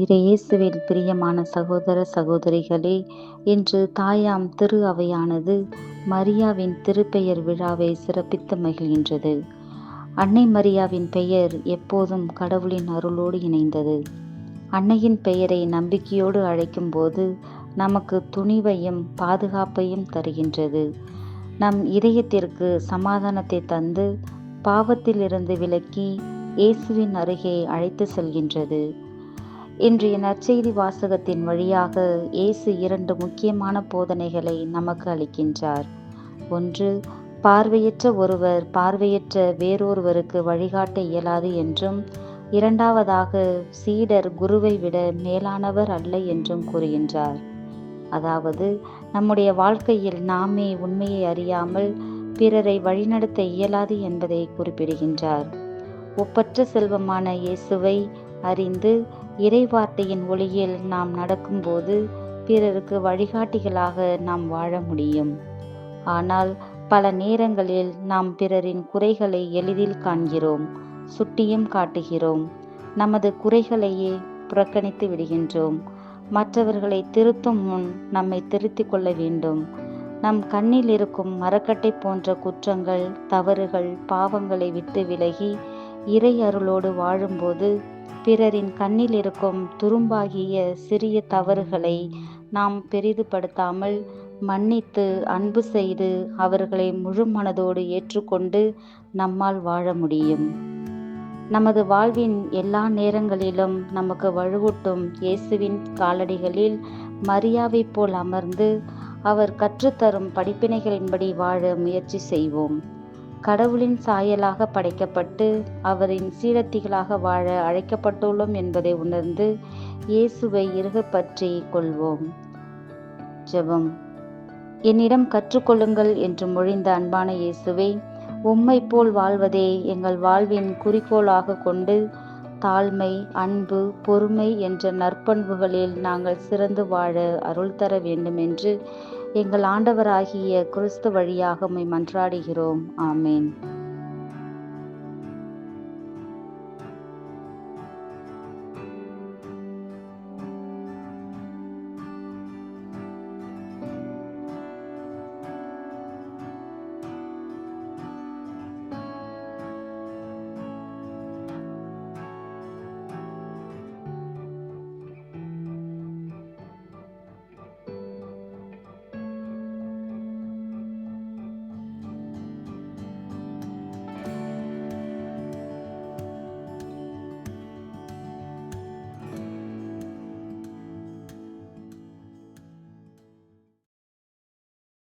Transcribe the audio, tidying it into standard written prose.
இறையேசுவில் பிரியமான சகோதர சகோதரிகளே, இன்று தாயாம் திரு அவையானது மரியாவின் திருப்பெயர் விழாவை சிறப்பித்து மகிழ்கின்றது. அன்னை மரியாவின் பெயர் எப்போதும் கடவுளின் அருளோடு இணைந்தது. அன்னையின் பெயரை நம்பிக்கையோடு அழைக்கும் போது நமக்கு துணிவையும் பாதுகாப்பையும் தருகின்றது. நம் இதயத்திற்கு சமாதானத்தை தந்து பாவத்திலிருந்து விலக்கி இயேசுவின் அருகே அழைத்து செல்கின்றது. இன்றைய நற்செய்தி வாசகத்தின் வழியாக இயேசு 2 முக்கியமான போதனைகளை நமக்கு அளிக்கின்றார். ஒன்று, பார்வையற்ற ஒருவர் பார்வையற்ற வேறொருவருக்கு வழிகாட்ட இயலாது என்றும், இரண்டாவதாக சீடர் குருவை விட மேலானவர் அல்ல என்றும் கூறுகின்றார். அதாவது, நம்முடைய வாழ்க்கையில் நாமே உண்மையை அறியாமல் பிறரை வழிநடத்த இயலாது என்பதை குறிப்பிடுகின்றார். ஒப்பற்ற செல்வமான இயேசுவை அறிந்து இறைவார்த்தையின் ஒளியில் நாம் நடக்கும்போது பிறருக்கு வழிகாட்டிகளாக நாம் வாழ முடியும். ஆனால் பல நேரங்களில் நாம் பிறரின் குறைகளை எளிதில் காண்கிறோம், சுட்டியும் காட்டுகிறோம். நமது குறைகளையே புறக்கணித்து விடுகின்றோம். மற்றவர்களை திருத்தும் முன் நம்மை திருத்திக் கொள்ள வேண்டும். நம் கண்ணில் இருக்கும் மரக்கட்டை போன்ற குற்றங்கள், தவறுகள், பாவங்களை விட்டு விலகி இறை அருளோடு வாழும்போது பிறரின் கண்ணில் இருக்கும் துரும்பாகிய சிறிய தவறுகளை நாம் பெரிதுபடுத்தாமல் மன்னித்து அன்பு செய்து அவர்களை முழு மனதோடு ஏற்றுக்கொண்டு நம்மால் வாழ முடியும். நமது வாழ்வின் எல்லா நேரங்களிலும் நமக்கு வலுவூட்டும் இயேசுவின் காலடிகளில் மரியாவைப் போல் அமர்ந்து அவர் கற்றுத்தரும் படிப்பினைகளின்படி வாழ முயற்சி செய்வோம். கடவுளின் சாயலாக படைக்கப்பட்டு அவரின் சீடத்திகளாக வாழ அழைக்கப்பட்டுள்ளோம் என்பதை உணர்ந்து இயேசுவை இறுகப் பற்றி கொள்வோம். ஜெபம். என்னிடம் கற்றுக்கொள்ளுங்கள் என்று மொழிந்த அன்பான இயேசுவே, உம்மை போல் வாழ்வதே எங்கள் வாழ்வின் குறிக்கோளாக கொண்டு தாழ்மை, அன்பு, பொறுமை என்ற நற்பண்புகளில் நாங்கள் சிறந்து வாழ அருள் தர வேண்டும் என்று எங்கள் ஆண்டவராகிய கிறிஸ்து வழியாக உம்மை மன்றாடுகிறோம். ஆமேன்.